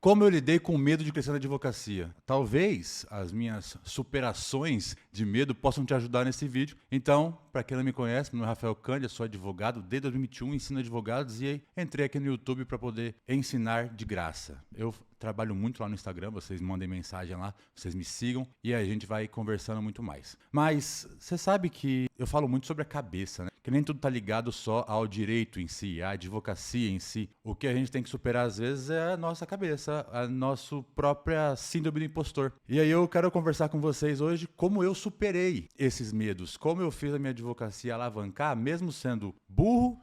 Como eu lidei com o medo de crescer na advocacia? Talvez as minhas superações de medo possam te ajudar nesse vídeo. Então, para quem não me conhece, meu nome é Rafael Cândia, sou advogado. Desde 2021 ensino advogados e entrei aqui no YouTube para poder ensinar de graça. Eu trabalho muito lá no Instagram, vocês mandem mensagem lá, vocês me sigam e a gente vai conversando muito mais. Mas você sabe que eu falo muito sobre a cabeça, né? Que nem tudo tá ligado só ao direito em si, à advocacia em si. O que a gente tem que superar às vezes é a nossa cabeça, a nossa própria síndrome do impostor. E aí eu quero conversar com vocês hoje como eu superei esses medos, como eu fiz a minha advocacia alavancar, mesmo sendo burro,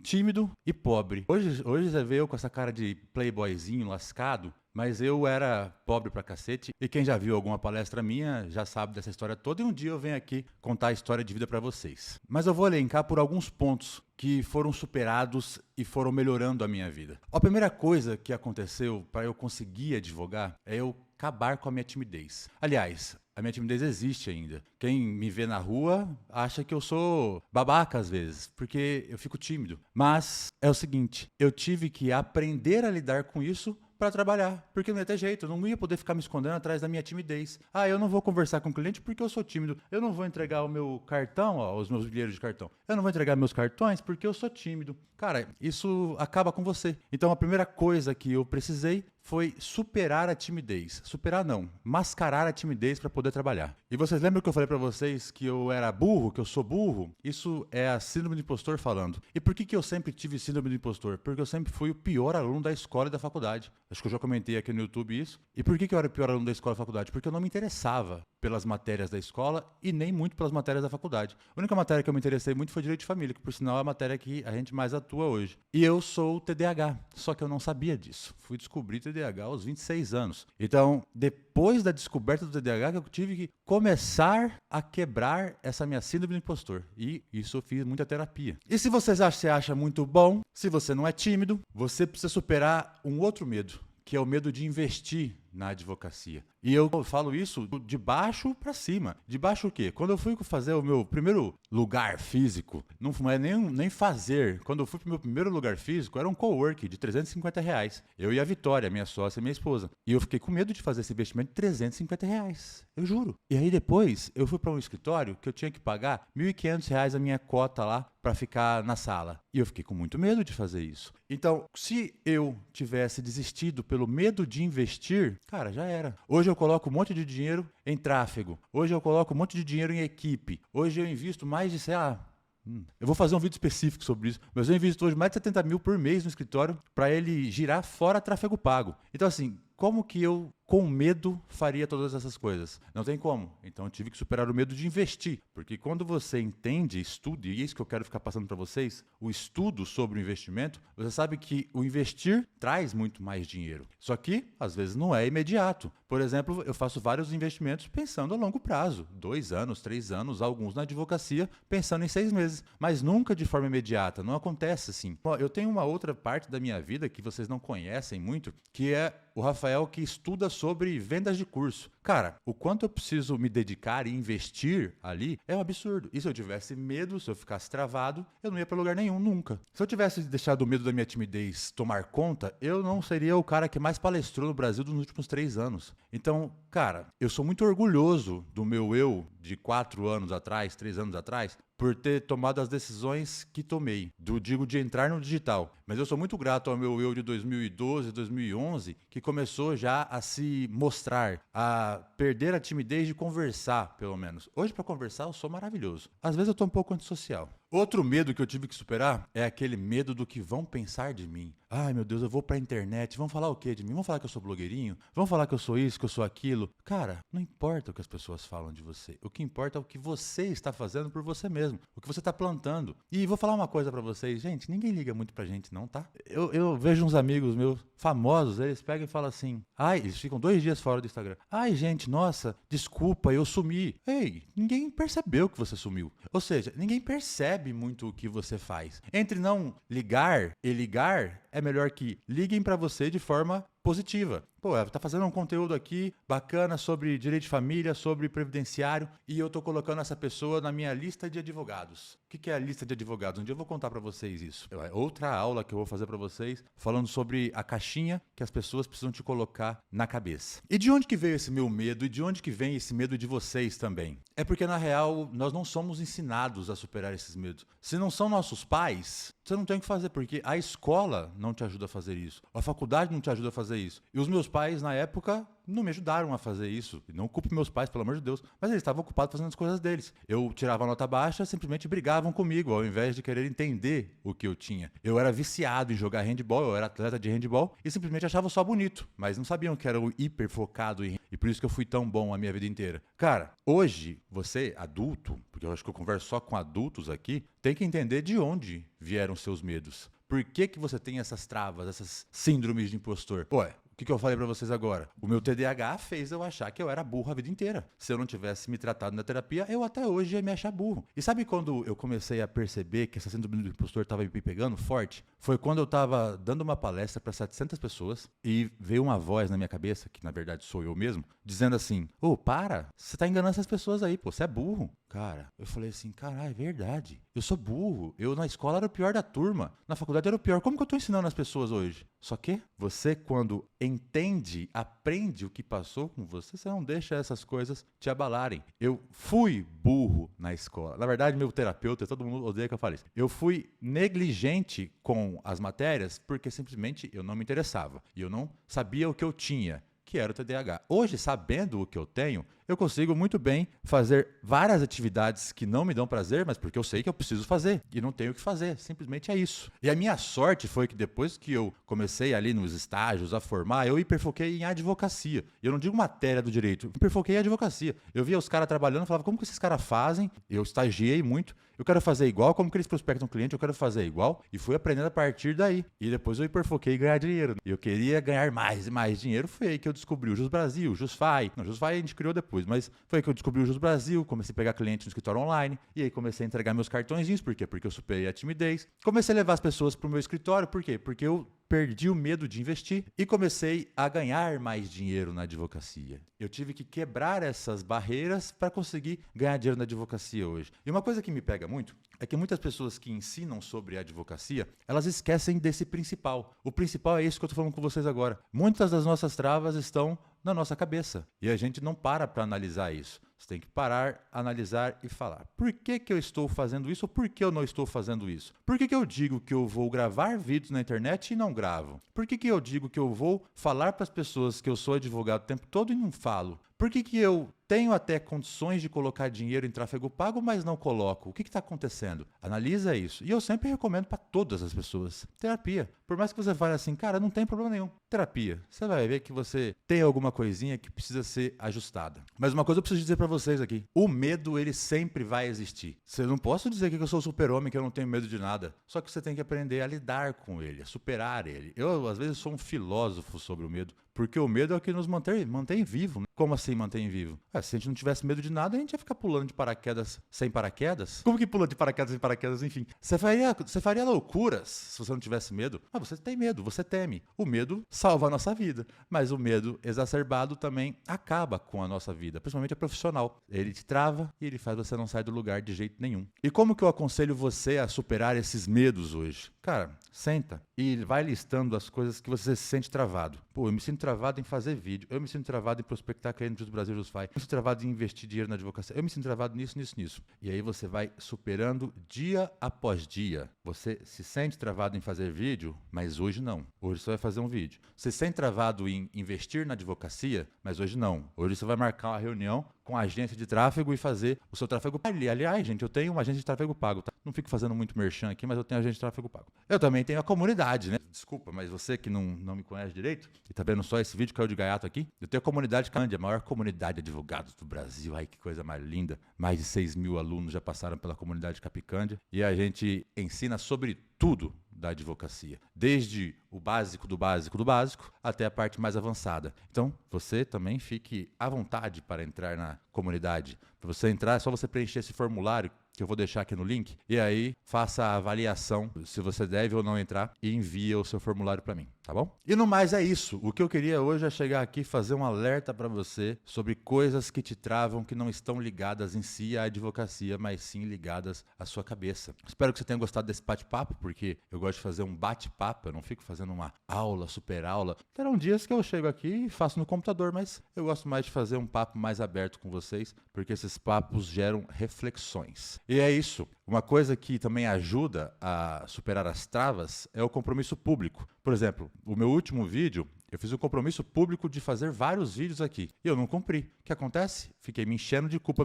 tímido e pobre. Hoje você vê eu com essa cara de playboyzinho lascado, mas eu era pobre pra cacete, e quem já viu alguma palestra minha já sabe dessa história toda, e um dia eu venho aqui contar a história de vida pra vocês. Mas eu vou elencar por alguns pontos que foram superados e foram melhorando a minha vida. A primeira coisa que aconteceu para eu conseguir advogar é eu acabar com a minha timidez. Aliás, a minha timidez existe ainda. Quem me vê na rua acha que eu sou babaca às vezes, porque eu fico tímido. Mas é o seguinte, eu tive que aprender a lidar com isso para trabalhar, porque não ia ter jeito, eu não ia poder ficar me escondendo atrás da minha timidez. Ah, eu não vou conversar com o cliente porque eu sou tímido, eu não vou entregar o meu cartão, os meus bilhetes de cartão, eu não vou entregar meus cartões porque eu sou tímido. Cara, isso acaba com você. Então a primeira coisa que eu precisei foi superar a timidez. Superar não, mascarar a timidez para poder trabalhar. E vocês lembram que eu falei para vocês que eu era burro, que eu sou burro? Isso é a síndrome do impostor falando. E por que eu sempre tive síndrome do impostor? Porque eu sempre fui o pior aluno da escola e da faculdade. Acho que eu já comentei aqui no YouTube isso. E por que eu era o pior aluno da escola e da faculdade? Porque eu não me interessava pelas matérias da escola e nem muito pelas matérias da faculdade. A única matéria que eu me interessei muito foi Direito de Família, que por sinal é a matéria que a gente mais atua hoje. E eu sou TDAH, só que eu não sabia disso. Fui descobrir TDAH aos 26 anos. Então, depois da descoberta do TDAH, eu tive que começar a quebrar essa minha síndrome do impostor. E isso eu fiz muita terapia. E se você acha muito bom, se você não é tímido, você precisa superar um outro medo, que é o medo de investir na advocacia. E eu falo isso de baixo para cima. De baixo o quê? Quando eu fui fazer o meu primeiro lugar físico, não é nem fazer. Quando eu fui pro meu primeiro lugar físico, era um cowork de R$350. Eu e a Vitória, minha sócia e minha esposa. E eu fiquei com medo de fazer esse investimento de R$350. Eu juro. E aí depois, eu fui para um escritório que eu tinha que pagar R$1.500 a minha cota lá para ficar na sala. E eu fiquei com muito medo de fazer isso. Então, se eu tivesse desistido pelo medo de investir, cara, já era. Hoje eu coloco um monte de dinheiro em tráfego. Hoje eu coloco um monte de dinheiro em equipe. Hoje eu invisto mais de, sei lá, eu vou fazer um vídeo específico sobre isso, mas eu invisto hoje mais de 70 mil por mês no escritório para ele girar fora tráfego pago. Então assim, como que eu, com medo, faria todas essas coisas? Não tem como. Então eu tive que superar o medo de investir. Porque quando você entende, estuda, e é isso que eu quero ficar passando para vocês, o estudo sobre o investimento, você sabe que o investir traz muito mais dinheiro. Só que, às vezes, não é imediato. Por exemplo, eu faço vários investimentos pensando a longo prazo. 2 anos, 3 anos, alguns na advocacia, pensando em 6 meses. Mas nunca de forma imediata. Não acontece assim. Eu tenho uma outra parte da minha vida que vocês não conhecem muito, que é o Rafael que estuda sobre vendas de curso. Cara, o quanto eu preciso me dedicar e investir ali é um absurdo. E se eu tivesse medo, se eu ficasse travado, eu não ia para lugar nenhum, nunca. Se eu tivesse deixado o medo da minha timidez tomar conta, eu não seria o cara que mais palestrou no Brasil nos últimos 3 anos. Então, cara, eu sou muito orgulhoso do meu eu de 4 anos atrás, 3 anos atrás, por ter tomado as decisões que tomei, digo de entrar no digital. Mas eu sou muito grato ao meu eu de 2012, 2011, que começou já a se mostrar, a perder a timidez de conversar, pelo menos. Hoje, para conversar, eu sou maravilhoso. Às vezes eu tô um pouco antissocial. Outro medo que eu tive que superar é aquele medo do que vão pensar de mim. Ai, meu Deus, eu vou pra internet, vão falar o quê de mim? Vão falar que eu sou blogueirinho? Vão falar que eu sou isso, que eu sou aquilo? Cara, não importa o que as pessoas falam de você. O que importa é o que você está fazendo por você mesmo. O que você está plantando. E vou falar uma coisa pra vocês. Gente, ninguém liga muito pra gente não, tá? Eu vejo uns amigos meus famosos, eles pegam e falam assim. Ai, eles ficam 2 dias fora do Instagram. Ai, gente, nossa, desculpa, eu sumi. Ei, ninguém percebeu que você sumiu. Ou seja, ninguém percebe muito o que você faz. Entre não ligar e ligar, é melhor que liguem para você de forma positiva. Pô, tá fazendo um conteúdo aqui bacana sobre direito de família, sobre previdenciário, e eu tô colocando essa pessoa na minha lista de advogados. O que é a lista de advogados? Um dia eu vou contar para vocês isso. É outra aula que eu vou fazer para vocês, falando sobre a caixinha que as pessoas precisam te colocar na cabeça. E de onde que veio esse meu medo? E de onde que vem esse medo de vocês também? É porque, na real, nós não somos ensinados a superar esses medos. Se não são nossos pais, você não tem o que fazer, porque a escola não te ajuda a fazer isso. A faculdade não te ajuda a fazer isso. E os meus pais, na época, não me ajudaram a fazer isso. Não culpo meus pais, pelo amor de Deus. Mas eles estavam ocupados fazendo as coisas deles. Eu tirava nota baixa, simplesmente brigavam comigo, ao invés de querer entender o que eu tinha. Eu era viciado em jogar handball, eu era atleta de handball, e simplesmente achava só bonito. Mas não sabiam que era o hiper focado em... E por isso que eu fui tão bom a minha vida inteira. Cara, hoje, você, adulto, porque eu acho que eu converso só com adultos aqui, tem que entender de onde vieram seus medos. Por que que você tem essas travas, essas síndromes de impostor? Ué, o que eu falei pra vocês agora? O meu TDAH fez eu achar que eu era burro a vida inteira. Se eu não tivesse me tratado na terapia, eu até hoje ia me achar burro. E sabe quando eu comecei a perceber que essa síndrome do impostor estava me pegando forte? Foi quando eu estava dando uma palestra para 700 pessoas e veio uma voz na minha cabeça, que na verdade sou eu mesmo, dizendo assim: ô, para, você tá enganando essas pessoas aí, pô, você é burro. Cara, eu falei assim, caralho, é verdade. Eu sou burro. Eu na escola era o pior da turma. Na faculdade era o pior. Como que eu tô ensinando as pessoas hoje? Só que você, quando entende, aprende o que passou com você, você não deixa essas coisas te abalarem. Eu fui burro na escola. Na verdade, meu terapeuta, todo mundo odeia que eu fale isso. Eu fui negligente com as matérias porque simplesmente eu não me interessava. E eu não sabia o que eu tinha, que era o TDAH. Hoje, sabendo o que eu tenho, eu consigo muito bem fazer várias atividades que não me dão prazer, mas porque eu sei que eu preciso fazer e não tenho o que fazer, simplesmente é isso. E a minha sorte foi que depois que eu comecei ali nos estágios a formar, eu hiperfoquei em advocacia. E eu não digo matéria do direito, eu hiperfoquei em advocacia. Eu via os caras trabalhando e falava, como que esses caras fazem? Eu estagiei muito, eu quero fazer igual, como que eles prospectam cliente, eu quero fazer igual. E fui aprendendo a partir daí. E depois eu hiperfoquei em ganhar dinheiro. E eu queria ganhar mais e mais dinheiro, foi aí que eu descobri o Jus Brasil, o JusFi. Não, o JusFi a gente criou depois, mas foi aí que eu descobri o Jus Brasil, comecei a pegar cliente no escritório online, e aí comecei a entregar meus cartõezinhos, por quê? Porque eu superei a timidez. Comecei a levar as pessoas para o meu escritório, por quê? Porque eu perdi o medo de investir e comecei a ganhar mais dinheiro na advocacia. Eu tive que quebrar essas barreiras para conseguir ganhar dinheiro na advocacia hoje. E uma coisa que me pega muito é que muitas pessoas que ensinam sobre a advocacia, elas esquecem desse principal. O principal é isso que eu estou falando com vocês agora. Muitas das nossas travas estão na nossa cabeça e a gente não para analisar isso. Você tem que parar, analisar e falar. Por que que eu estou fazendo isso ou por que eu não estou fazendo isso? Por que que eu digo que eu vou gravar vídeos na internet e não gravo? Por que que eu digo que eu vou falar para as pessoas que eu sou advogado o tempo todo e não falo? Por que que eu tenho até condições de colocar dinheiro em tráfego pago, mas não coloco? O que está acontecendo? Analisa isso. E eu sempre recomendo para todas as pessoas. Terapia. Por mais que você fale assim, cara, não tem problema nenhum. Terapia. Você vai ver que você tem alguma coisinha que precisa ser ajustada. Mas uma coisa eu preciso dizer para vocês aqui. O medo, ele sempre vai existir. Você não posso dizer que eu sou super-homem, que eu não tenho medo de nada. Só que você tem que aprender a lidar com ele, a superar ele. Eu, às vezes, sou um filósofo sobre o medo. Porque o medo é o que nos mantém vivo. Né? Como assim mantém vivo? Se a gente não tivesse medo de nada, a gente ia ficar pulando de paraquedas sem paraquedas. Como que pula de paraquedas sem paraquedas? Enfim, você faria loucuras se você não tivesse medo. Mas você tem medo, você teme. O medo salva a nossa vida. Mas o medo exacerbado também acaba com a nossa vida, principalmente a profissional. Ele te trava e ele faz você não sair do lugar de jeito nenhum. E como que eu aconselho você a superar esses medos hoje? Cara, senta e vai listando as coisas que você se sente travado. Pô, eu me sinto travado em fazer vídeo, eu me sinto travado em prospectar cliente do Brasil JusFi, eu me sinto travado em investir dinheiro na advocacia, eu me sinto travado nisso. E aí você vai superando dia após dia. Você se sente travado em fazer vídeo, mas hoje não. Hoje você vai fazer um vídeo. Você se sente travado em investir na advocacia, mas hoje não. Hoje você vai marcar uma reunião com a agência de tráfego e fazer o seu tráfego pago. Aliás, gente, eu tenho uma agência de tráfego pago, tá? Não fico fazendo muito merchan aqui, mas eu tenho agência de tráfego pago. Eu também tenho a comunidade, né? Desculpa, mas você que não me conhece direito e tá vendo só esse vídeo caiu de gaiato aqui, eu tenho a comunidade Cândia, a maior comunidade de advogados do Brasil. Ai, que coisa mais linda. Mais de 6 mil alunos já passaram pela comunidade Capicândia e a gente ensina sobre tudo da advocacia, desde o básico do básico do básico até a parte mais avançada. Então, você também fique à vontade para entrar na comunidade. Para você entrar, é só você preencher esse formulário que eu vou deixar aqui no link, e aí faça a avaliação se você deve ou não entrar e envia o seu formulário para mim, tá? tá bom? E no mais é isso. O que eu queria hoje é chegar aqui e fazer um alerta para você sobre coisas que te travam, que não estão ligadas em si à advocacia, mas sim ligadas à sua cabeça. Espero que você tenha gostado desse bate-papo, porque eu gosto de fazer um bate-papo, eu não fico fazendo uma aula, super aula. Terão dias que eu chego aqui e faço no computador, mas eu gosto mais de fazer um papo mais aberto com vocês, porque esses papos geram reflexões. E é isso. Uma coisa que também ajuda a superar as travas é o compromisso público. Por exemplo, o meu último vídeo, eu fiz um compromisso público de fazer vários vídeos aqui. E eu não cumpri. O que acontece? Fiquei me enchendo de culpa,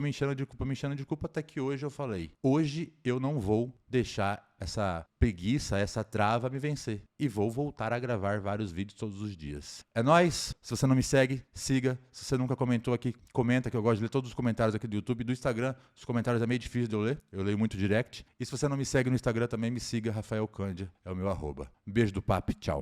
até que hoje eu falei, hoje eu não vou deixar essa preguiça, essa trava me vencer. E vou voltar a gravar vários vídeos todos os dias. É nóis! Se você não me segue, siga. Se você nunca comentou aqui, comenta, que eu gosto de ler todos os comentários aqui do YouTube e do Instagram. Os comentários é meio difícil de eu ler. Eu leio muito direct. E se você não me segue no Instagram também, me siga, Rafael Cândia. É o meu @. Um beijo do papo, tchau.